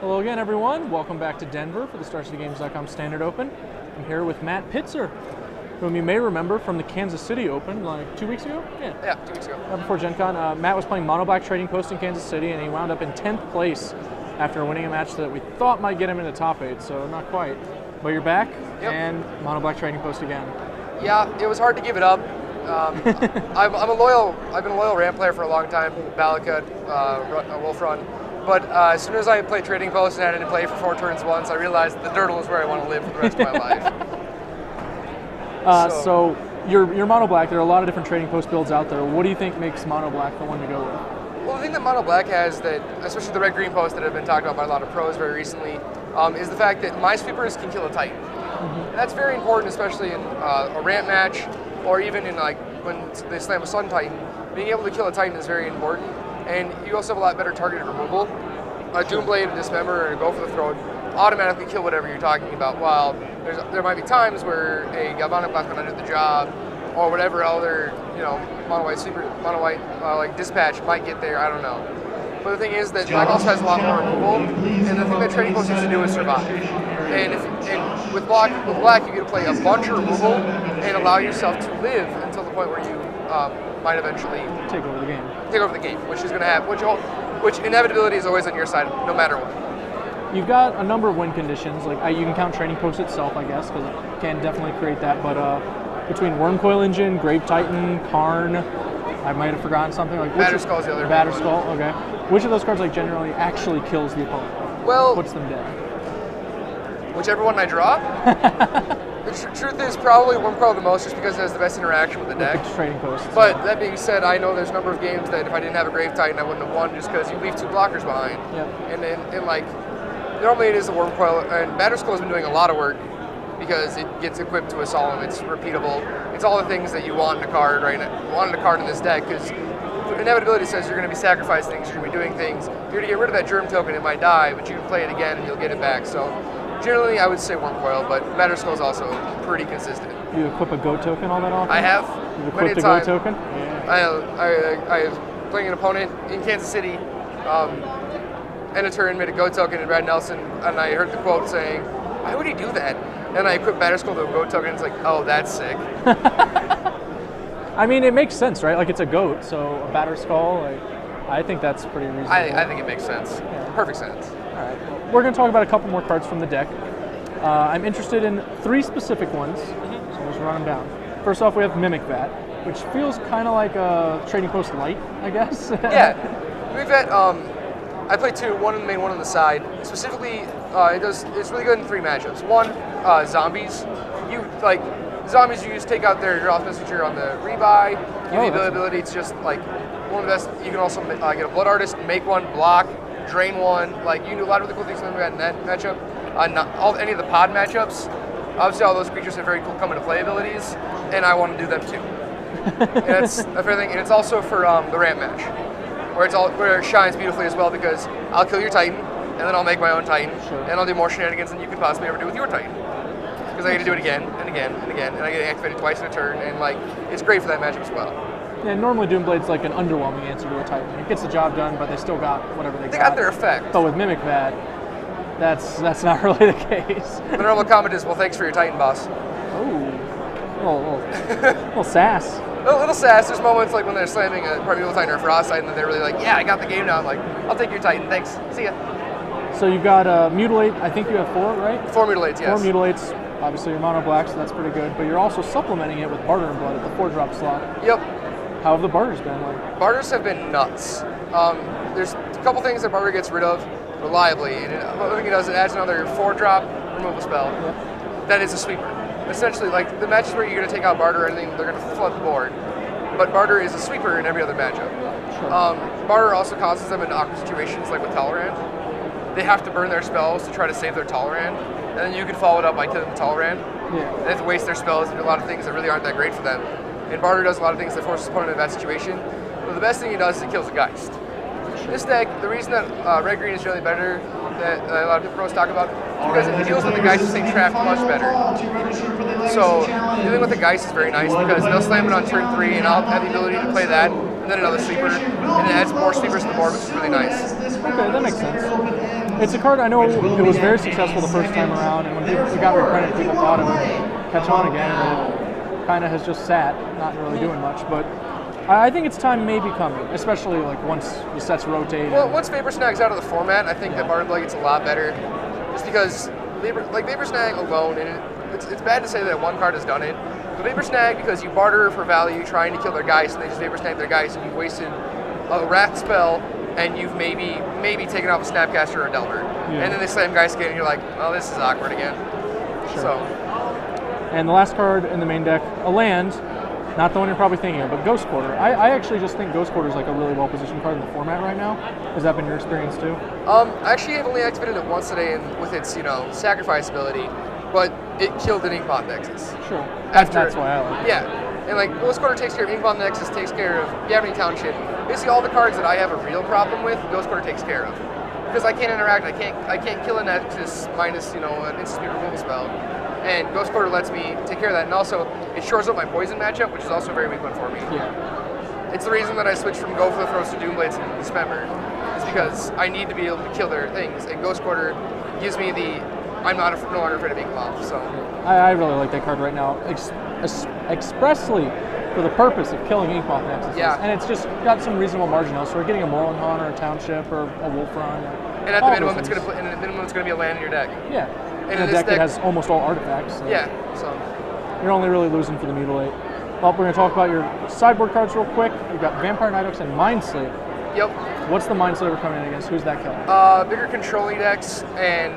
Hello again, everyone. Welcome back to Denver for the StarCityGames.com Standard Open. I'm here with Matt Pitzer, whom you may remember from the Kansas City Open like 2 weeks ago? Yeah, 2 weeks ago. Before Gen Con. Matt was playing Mono Black Trading Post in Kansas City, and he wound up in 10th place after winning a match that we thought might get him into top 8, so not quite. But you're back, and Mono Black Trading Post again. Yeah, it was hard to give it up. I've been a loyal ramp player for a long time, Balaka, Wolf Run. But as soon as I played Trading Post and I didn't play for 4 turns once, I realized the Dirtle is where I want to live for the rest of my life. So you're Mono Black. There are a lot of different Trading Post builds out there. What do you think makes Mono Black the one to go with? Well, the thing that Mono Black has, that especially the red-green post that have been talked about by a lot of pros very recently, is the fact that my sweepers can kill a Titan. And that's very important, especially in a ramp match, or even in like when they slam a Sun Titan. Being able to kill a Titan is very important. And you also have a lot better targeted removal. A Doomblade, a Dismember, or a Go for the Throat automatically kill whatever you're talking about, while there might be times where a Galvanic Blast under the job, or whatever other, mono white like Dispatch might get there, I don't know. But the thing is that Black also has a lot more removal, and the thing that Trading Post needs to do is survive. And with Black you get to play a bunch of removal and allow yourself to live until the point where you might eventually take over the game. Take over the game, which is going to happen, which inevitability is always on your side, no matter what. You've got a number of win conditions. Like you can count Trading Post itself, I guess, because it can definitely create that. But between Wormcoil Engine, Grave Titan, Karn, I might have forgotten something. Like Batterskull is the other. Batterskull, okay. Which of those cards like generally actually kills the opponent? Well, puts them dead. Whichever one I draw. The truth is probably Wormcoil the most, just because it has the best interaction with the deck. With Trading Post. But that being said, I know there's a number of games that if I didn't have a Grave Titan, I wouldn't have won, just because you leave 2 blockers behind. Yep. And like, normally it is a Wormcoil, and Batterskull has been doing a lot of work because it gets equipped to a Solemn, it's repeatable. It's all the things that you want in a card right now, want in a card in this deck, because inevitability says you're going to be sacrificing things, you're going to be doing things. You're going to get rid of that Germ token, it might die, but you can play it again and you'll get it back. So generally, I would say Wormcoil, but Batterskull is also pretty consistent. Do you equip a Goat token all that often? I have. You've equipped a Goat token? Yeah. I was playing an opponent in Kansas City, end of turn, made a Goat token in Brad Nelson, and I heard the quote saying, "Why would he do that?" And I equipped Batterskull to a Goat token, and it's like, oh, that's sick. I mean, it makes sense, right? Like, it's a Goat, so a Batterskull, I think that's pretty reasonable. I think it makes sense. Yeah. Perfect sense. All right. We're going to talk about a couple more cards from the deck. I'm interested in 3 specific ones, so let's run them down. First off, we have Mimic Vat, which feels kind of like a Trading Post Light, I guess. Yeah. Mimic Vat, I play 2, one in the main, one on the side. Specifically, it's really good in 3 matchups. 1, zombies. Zombies, you just take out their draw messenger on the rebuy. You have the ability to just like one of the best. You can also get a Blood Artist, make 1, block, drain 1. Like, you can do a lot of really cool things in that matchup. Any of the pod matchups, obviously all those creatures have very cool come into play abilities, and I want to do them too. And that's everything. And it's also for the ramp match, where it shines beautifully as well, because I'll kill your Titan, and then I'll make my own Titan, and I'll do more shenanigans than you could possibly ever do with your Titan. Because I get to do it again and again and again, and I get activated twice in a turn, and like, it's great for that matchup as well. Yeah, normally Doomblade's like an underwhelming answer to a Titan. It gets the job done, but they still got whatever they got. They got their effect. But with Mimic Vat, that's not really the case. The normal comment is, well, thanks for your Titan, boss. Oh, a little sass. A little sass. There's moments like when they're slamming a Primeval Titan or a Frost Titan that they're really like, yeah, I got the game now. I'm like, I'll take your Titan, thanks. See ya. So you've got Mutilate. I think you have 4, right? 4 Mutilates, yes. 4 Mutilates. Obviously, you're Mono Black, so that's pretty good. But you're also supplementing it with Barter and Blood at the 4-drop slot. Yep. How have the Barters been like? Barters have been nuts. There's a couple things that Barter gets rid of reliably. And one thing it does, it adds another 4-drop removal spell. Yep. That is a sweeper. Essentially, like, the matches where you're going to take out Barter or anything, they're going to flood the board. But Barter is a sweeper in every other matchup. Sure. Barter also causes them in awkward situations, like with Tolerant. They have to burn their spells to try to save their Tolerant, and then you can follow it up by killing the Tolerant. Yeah. They have to waste their spells and do a lot of things that really aren't that great for them. And Barter does a lot of things that force his opponent in that situation. But the best thing he does is he kills a Geist. This deck, the reason that red-green is generally better, that a lot of people pros talk about, is because it deals with the Geist staying trapped much better. So dealing with the Geist is very nice, because they'll slam it on turn 3, and I'll have the ability to play that, and then another sweeper, and it adds more sweepers to the board, which is really nice. Okay, that makes sense. It's a card I know it was very successful the first time around, and when it got reprinted, people thought it would catch on again, but it kind of has just sat, not really doing much. But I think its time may be coming, especially like once the sets rotate. Well, once Vapor Snag's out of the format, I think that Bard Blood gets a lot better, just because Vapor Snag alone, and it's bad to say that one card has done it, but Vapor Snag, because you barter for value trying to kill their Geist, and they just Vapor Snag their Geist, and you've wasted a Wrath spell, and you've maybe taken off a Snapcaster or a Delver. Yeah. And then they slam Geist again, and you're like, oh, this is awkward again. Sure. So. And the last card in the main deck, a land, not the one you're probably thinking of, but Ghost Quarter. I actually just think Ghost Quarter is like a really well-positioned card in the format right now. Has that been your experience too? Actually, I've only activated it once today with its, sacrifice ability, but it killed an Inkmoth Nexus. Sure. That's why I like it. Yeah. And like Ghost Quarter takes care of Inkmoth Nexus, takes care of Yavany Township. Basically all the cards that I have a real problem with, Ghost Quarter takes care of. Because I can't interact, I can't kill a Nexus minus, an instant speed removal spell. And Ghost Quarter lets me take care of that, and also it shores up my poison matchup, which is also a very weak one for me. Yeah. It's the reason that I switched from Go for the Throws to Doomblades in Dismember, is because I need to be able to kill their things, and Ghost Quarter gives me the I'm no longer afraid of Inkmoth. So I really like that card right now, expressly for the purpose of killing Inkmoth Nexus. Yeah. And it's just got some reasonable margin elsewhere. Getting a Moronhan or a Township or a Wolfrun. And at the minimum, it's going to be a land in your deck. Yeah. And a deck that has almost all artifacts. So yeah. So you're only really losing for the Mutilate. Well, we're going to talk about your sideboard cards real quick. You've got Vampire Night Ox and Mindslaver. Yep. What's the Mindslaver coming in against? Who's that killer? Bigger controlling decks and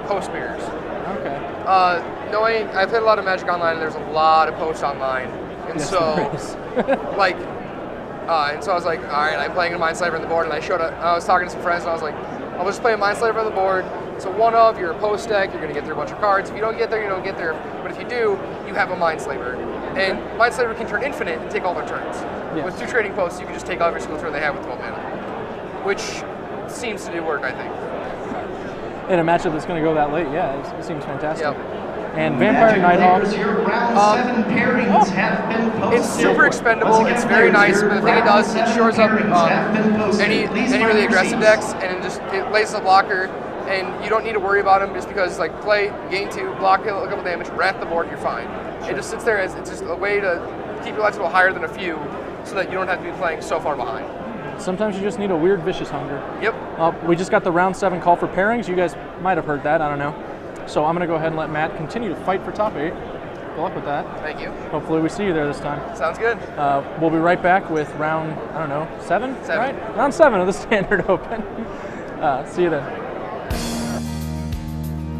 post mirrors. Okay. Knowing I played a lot of Magic Online, and there's a lot of posts online, and yes, so like, and so I was like, all right, I'm playing a Mindslaver on the board, and I was talking to some friends, and I was like, I'll just play a Mindslaver on the board. So one of your post deck, you're going to get there a bunch of cards. If you don't get there, you don't get there. But if you do, you have a Mindslaver. And Mindslaver can turn infinite and take all their turns. Yes. With 2 trading posts, you can just take every single turn they have with 12 mana. Which seems to do work, I think. In a matchup that's going to go that late, yeah, it seems fantastic. Yep. And Vampire Nighthawk. It's super expendable. It's very nice, but the thing it does is it shores up any really aggressive decks, and it lays the blocker. And you don't need to worry about them just because, like, play, gain 2, block, a couple damage, wrath the board, you're fine. Sure. It just sits there as it's just a way to keep your life level higher than a few so that you don't have to be playing so far behind. Sometimes you just need a weird vicious hunger. Yep. We just got the round 7 call for pairings. You guys might have heard that, I don't know. So I'm going to go ahead and let Matt continue to fight for top 8. Good luck with that. Thank you. Hopefully we see you there this time. Sounds good. We'll be right back with round, 7? 7. Right? Round 7 of the Standard Open. See you then.